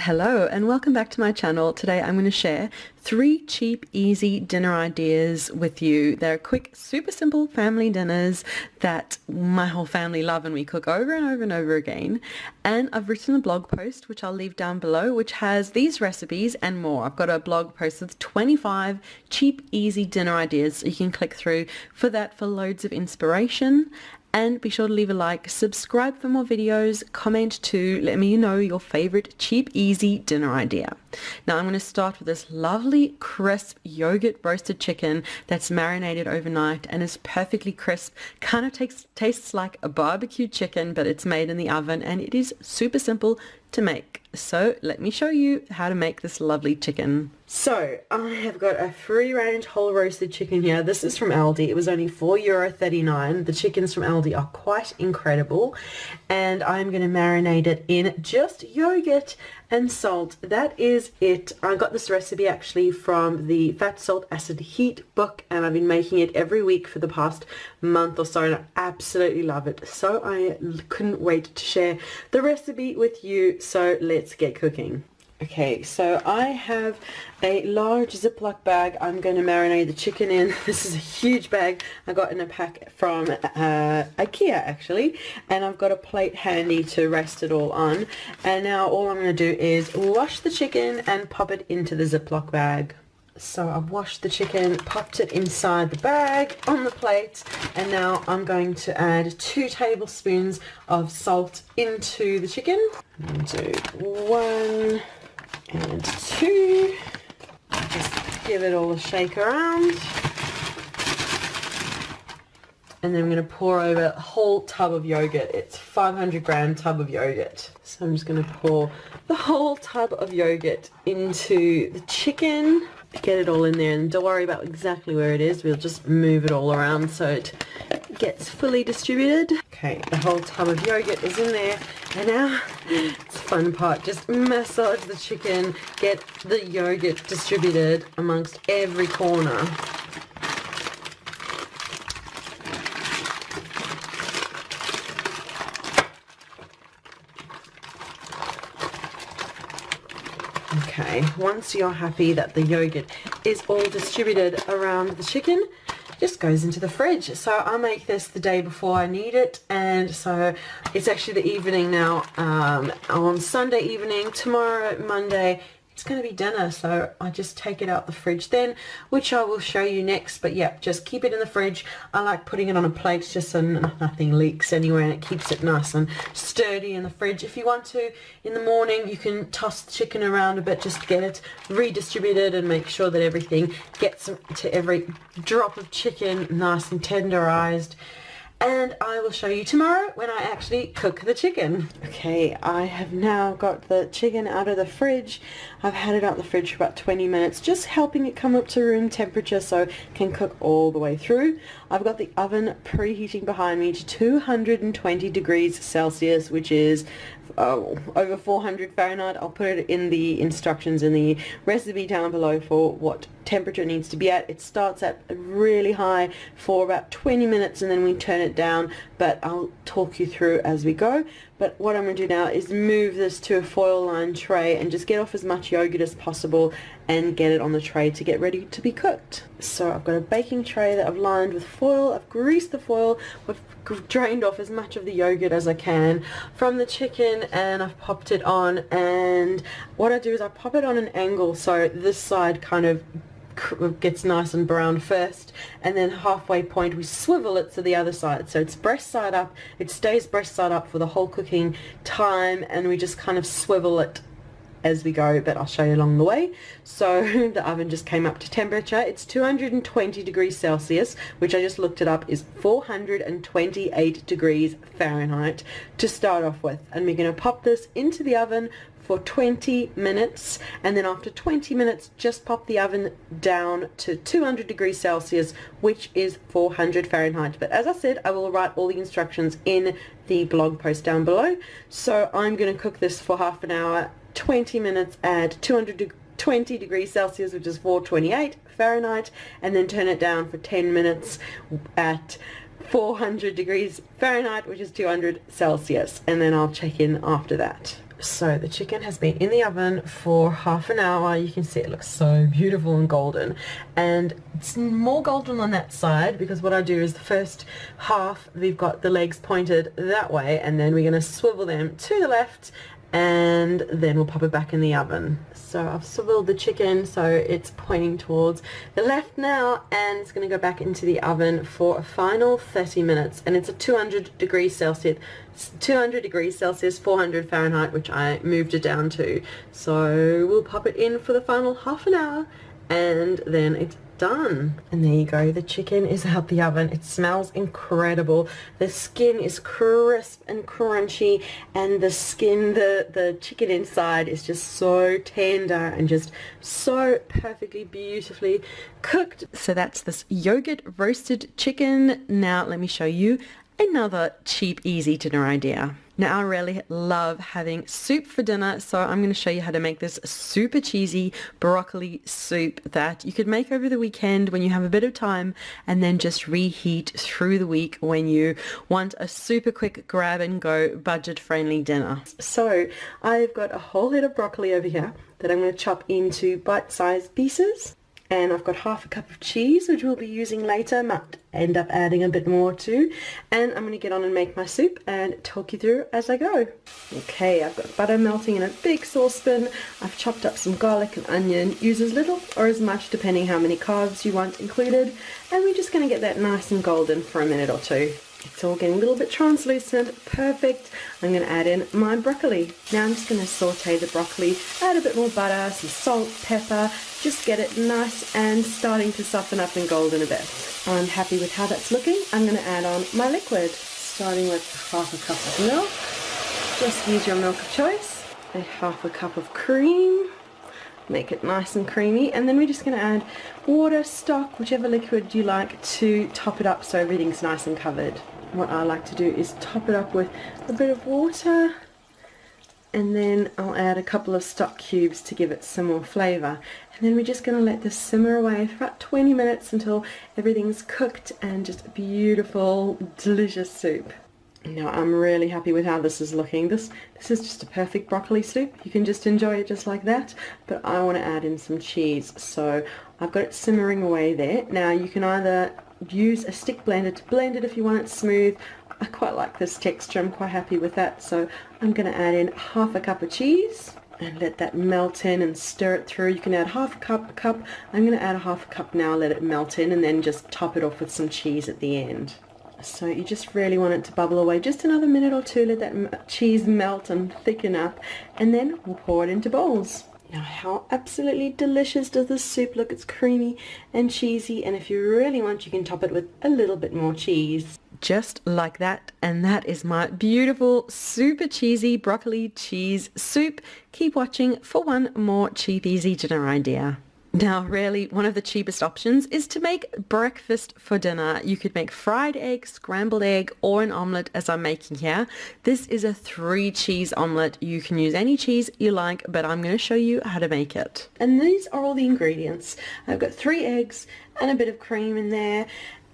Hello and welcome back to my channel. Today I'm going to share 3 cheap, easy dinner ideas with you. They're quick, super simple family dinners that my whole family love and we cook over and over and over again. And I've written a blog post, which I'll leave down below, which has these recipes and more. I've got a blog post with 25 cheap, easy dinner ideas. So you can click through for that for loads of inspiration. And be sure to leave a like, subscribe for more videos, comment too, let me know your favorite cheap, easy dinner idea. Now I'm going to start with this lovely crisp yogurt roasted chicken that's marinated overnight and is perfectly crisp. Kind of tastes like a barbecue chicken, but it's made in the oven and it is super simple to make. So let me show you how to make this lovely chicken. So I have got a free range whole roasted chicken here. This is from Aldi. It was only €4.39. The chickens from Aldi are quite incredible, and I'm going to marinate it in just yogurt and salt. That is it. I got this recipe actually from the Fat, Salt, Acid, Heat book, and I've been making it every week for the past month or so, and I absolutely love it. So I couldn't wait to share the recipe with you. So let's get cooking. Okay, so I have a large Ziploc bag I'm going to marinate the chicken in. This is a huge bag I got in a pack from IKEA actually, and I've got a plate handy to rest it all on. And now all I'm going to do is wash the chicken and pop it into the Ziploc bag. So I've washed the chicken, popped it inside the bag on the plate, and now I'm going to add 2 tablespoons of salt into the chicken. And do 1 and 2. Just give it all a shake around. And then I'm going to pour over a whole tub of yogurt. It's 500-gram tub of yogurt. So I'm just going to pour the whole tub of yogurt into the chicken. Get it all in there, and don't worry about exactly where it is. We'll just move it all around so it gets fully distributed. Okay, the whole tub of yogurt is in there, and now it's the fun part. Just massage the chicken, get the yogurt distributed amongst every corner. Okay, once you're happy that the yogurt is all distributed around the chicken, it just goes into the fridge. So I make this the day before I need it, and so it's actually the evening now, on Sunday evening. Tomorrow, Monday, it's going to be dinner, so I just take it out the fridge then, which I will show you next. But yeah, just keep it in the fridge. I like putting it on a plate just so nothing leaks anywhere, and it keeps it nice and sturdy in the fridge. If you want to, in the morning, you can toss the chicken around a bit just to get it redistributed and make sure that everything gets to every drop of chicken nice and tenderized. And I will show you tomorrow when I actually cook the chicken. Okay, I have now got the chicken out of the fridge. I've had it out the fridge for about 20 minutes, just helping it come up to room temperature so it can cook all the way through. I've got the oven preheating behind me to 220 degrees Celsius, which is over 400 Fahrenheit. I'll put it in the instructions in the recipe down below for what temperature it needs to be at. It starts at really high for about 20 minutes and then we turn it down, but I'll talk you through as we go. But what I'm going to do now is move this to a foil lined tray and just get off as much yogurt as possible and get it on the tray to get ready to be cooked. So I've got a baking tray that I've lined with foil. I've greased the foil. I've drained off as much of the yogurt as I can from the chicken, and I've popped it on. And what I do is I pop it on an angle so this side kind of gets nice and brown first, and then halfway point we swivel it to the other side so it's breast side up. It stays breast side up for the whole cooking time, and we just kind of swivel it as we go, but I'll show you along the way. So the oven just came up to temperature. It's 220 degrees Celsius, which I just looked it up is 428 degrees Fahrenheit to start off with, and we're going to pop this into the oven for 20 minutes, and then after 20 minutes just pop the oven down to 200 degrees Celsius, which is 400 Fahrenheit. But as I said, I will write all the instructions in the blog post down below. So I'm going to cook this for half an hour, 20 minutes at 220 degrees Celsius, which is 428 Fahrenheit, and then turn it down for 10 minutes at 400 degrees Fahrenheit, which is 200 Celsius, and then I'll check in after that. So the chicken has been in the oven for half an hour. You can see it looks so beautiful and golden, and it's more golden on that side because what I do is the first half we've got the legs pointed that way, and then we're going to swivel them to the left, and then we'll pop it back in the oven. So I've swiveled the chicken so it's pointing towards the left now, and it's going to go back into the oven for a final 30 minutes, and it's a 200 degrees Celsius, 400 Fahrenheit, which I moved it down to. So we'll pop it in for the final half an hour, and then it's done. And there you go, the chicken is out the oven. It smells incredible. The skin is crisp and crunchy, and the skin, the chicken inside is just so tender and just so perfectly beautifully cooked. So that's this yogurt roasted chicken. Now let me show you another cheap easy dinner idea. Now I really love having soup for dinner, so I'm going to show you how to make this super cheesy broccoli soup that you could make over the weekend when you have a bit of time, and then just reheat through the week when you want a super quick grab and go budget friendly dinner. So I've got a whole head of broccoli over here that I'm going to chop into bite-sized pieces. And I've got half a cup of cheese, which we'll be using later, might end up adding a bit more too. And I'm going to get on and make my soup and talk you through as I go. Okay, I've got butter melting in a big saucepan. I've chopped up some garlic and onion. Use as little or as much depending how many carbs you want included. And we're just going to get that nice and golden for a minute or two. It's all getting a little bit translucent. Perfect. I'm going to add in my broccoli. Now I'm just going to saute the broccoli, add a bit more butter, some salt, pepper, just get it nice and starting to soften up and golden a bit. I'm happy with how that's looking. I'm going to add on my liquid, starting with half a cup of milk. Just use your milk of choice. A half a cup of cream. Make it nice and creamy, and then we're just going to add water, stock, whichever liquid you like to top it up so everything's nice and covered. What I like to do is top it up with a bit of water, and then I'll add a couple of stock cubes to give it some more flavour. And then we're just going to let this simmer away for about 20 minutes until everything's cooked and just a beautiful, delicious soup. Now I'm really happy with how this is looking. This is just a perfect broccoli soup. You can just enjoy it just like that, but I want to add in some cheese. So I've got it simmering away there. Now you can either use a stick blender to blend it if you want it smooth. I quite like this texture. I'm quite happy with that. So I'm going to add in half a cup of cheese and let that melt in and stir it through. You can add half a cup. I'm going to add a half a cup now, let it melt in, and then just top it off with some cheese at the end. So you just really want it to bubble away just another minute or two, let that cheese melt and thicken up, and then we'll pour it into bowls. Now how absolutely delicious does this soup look? It's creamy and cheesy, and if you really want you can top it with a little bit more cheese. Just like that, and that is my beautiful super cheesy broccoli cheese soup. Keep watching for one more cheap easy dinner idea. Now really one of the cheapest options is to make breakfast for dinner. You could make fried egg, scrambled egg, or an omelette as I'm making here. This is a 3 cheese omelette. You can use any cheese you like, but I'm going to show you how to make it. And these are all the ingredients. I've got 3 eggs and a bit of cream in there.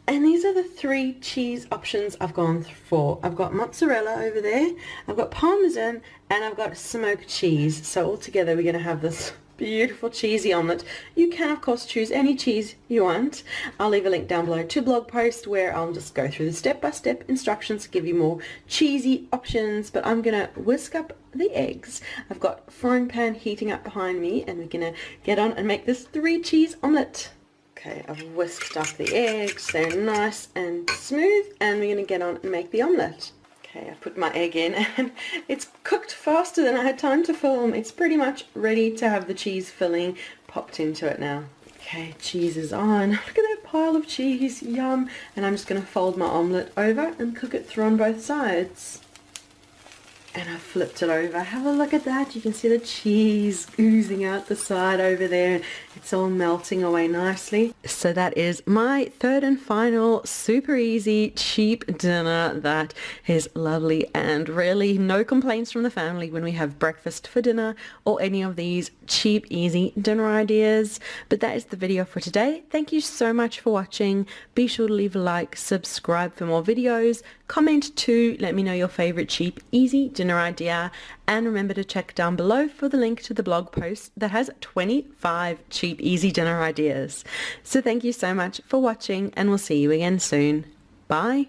And these are the 3 cheese options I've gone for. I've got mozzarella over there, I've got parmesan, and I've got smoked cheese. So all together we're going to have this beautiful cheesy omelette. You can of course choose any cheese you want. I'll leave a link down below to a blog post where I'll just go through the step-by-step instructions to give you more cheesy options, but I'm gonna whisk up the eggs. I've got a frying pan heating up behind me, and we're gonna get on and make this 3 cheese omelette. Okay, I've whisked up the eggs, they're nice and smooth, and we're gonna get on and make the omelette. Okay, I put my egg in and it's cooked faster than I had time to film. It's pretty much ready to have the cheese filling popped into it now. Okay, cheese is on. Look at that pile of cheese, yum. And I'm just going to fold my omelette over and cook it through on both sides. And I flipped it over. Have a look at that. You can see the cheese oozing out the side over there. It's all melting away nicely. So that is my 3rd and final super easy cheap dinner that is lovely, and really no complaints from the family when we have breakfast for dinner or any of these cheap easy dinner ideas. But that is the video for today. Thank you so much for watching. Be sure to leave a like, subscribe for more videos. Comment to let me know your favorite cheap, easy dinner idea, and remember to check down below for the link to the blog post that has 25 cheap, easy dinner ideas. So thank you so much for watching, and we'll see you again soon. Bye.